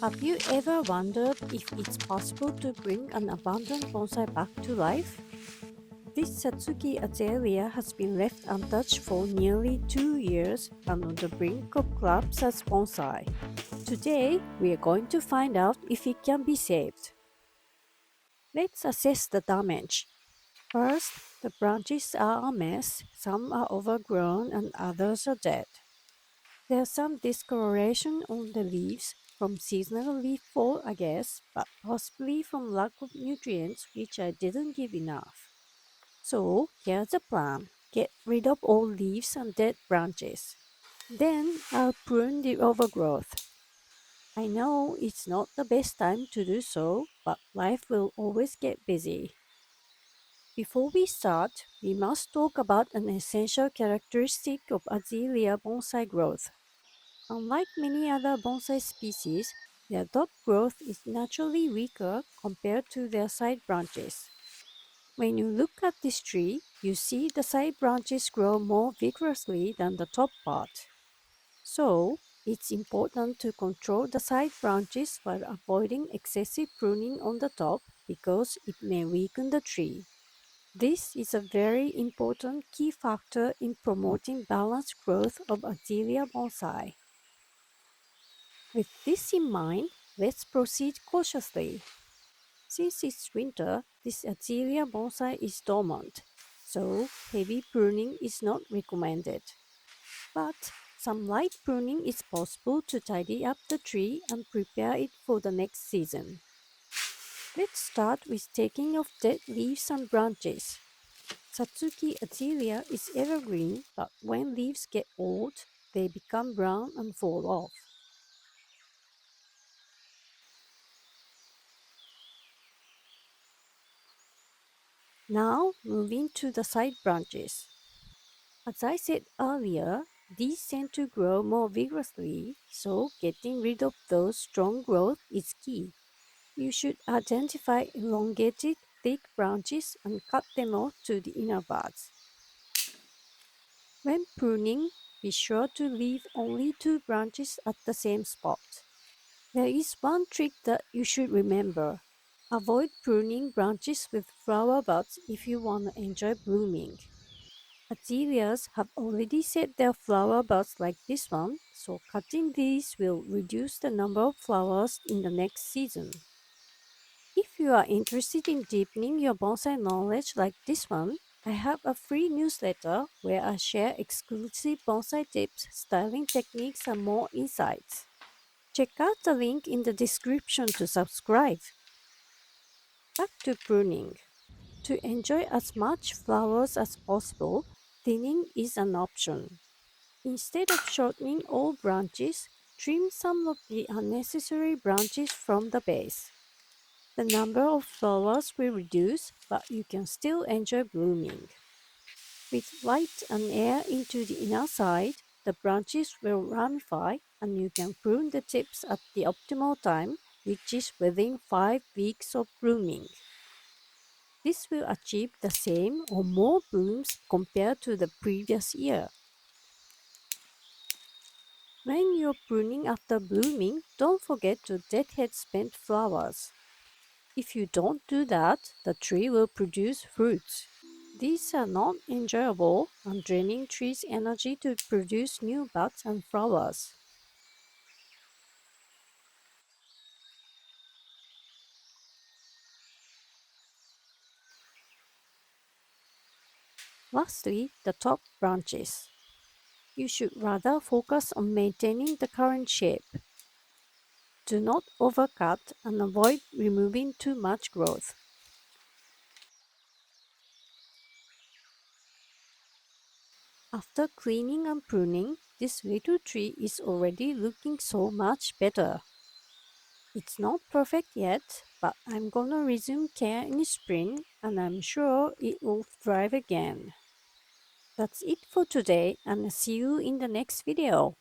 Have you ever wondered if it's possible to bring an abandoned bonsai back to life? This Satsuki azalea has been left untouched for nearly 2 years and on the brink of collapse as bonsai. Today, we are going to find out if it can be saved. Let's assess the damage. First, the branches are a mess, some are overgrown and others are dead. There's some discoloration on the leaves from seasonal leaf fall, I guess, but possibly from lack of nutrients which I didn't give enough. So here's a plan. Get rid of all leaves and dead branches. Then I'll prune the overgrowth. I know it's not the best time to do so, but life will always get busy. Before we start, we must talk about an essential characteristic of Azalea bonsai growth. Unlike many other bonsai species, their top growth is naturally weaker compared to their side branches. When you look at this tree, you see the side branches grow more vigorously than the top part. So, it's important to control the side branches while avoiding excessive pruning on the top because it may weaken the tree. This is a very important key factor in promoting balanced growth of Azalea bonsai. With this in mind, let's proceed cautiously. Since it's winter, this Azalea bonsai is dormant, so heavy pruning is not recommended. But some light pruning is possible to tidy up the tree and prepare it for the next season. Let's start with taking off dead leaves and branches. Satsuki azalea is evergreen, but when leaves get old, they become brown and fall off. Now, moving to the side branches. As I said earlier, these tend to grow more vigorously, so getting rid of those strong growth is key. You should identify elongated, thick branches and cut them off to the inner buds. When pruning, be sure to leave only two branches at the same spot. There is one trick that you should remember. Avoid pruning branches with flower buds if you want to enjoy blooming. Azaleas have already set their flower buds like this one, so cutting these will reduce the number of flowers in the next season. If you are interested in deepening your bonsai knowledge like this one, I have a free newsletter where I share exclusive bonsai tips, styling techniques, and more insights. Check out the link in the description to subscribe. Back to pruning. To enjoy as much flowers as possible, thinning is an option. Instead of shortening all branches, trim some of the unnecessary branches from the base. The number of flowers will reduce, but you can still enjoy blooming. With light and air into the inner side, the branches will ramify and you can prune the tips at the optimal time, which is within 5 weeks of blooming. This will achieve the same or more blooms compared to the previous year. When you're pruning after blooming, don't forget to deadhead spent flowers. If you don't do that, the tree will produce fruits. These are not enjoyable and draining trees' energy to produce new buds and flowers. Lastly, the top branches. You should rather focus on maintaining the current shape. Do not overcut and avoid removing too much growth. After cleaning and pruning, this little tree is already looking so much better. It's not perfect yet, but I'm gonna resume care in spring and I'm sure it will thrive again. That's it for today and see you in the next video.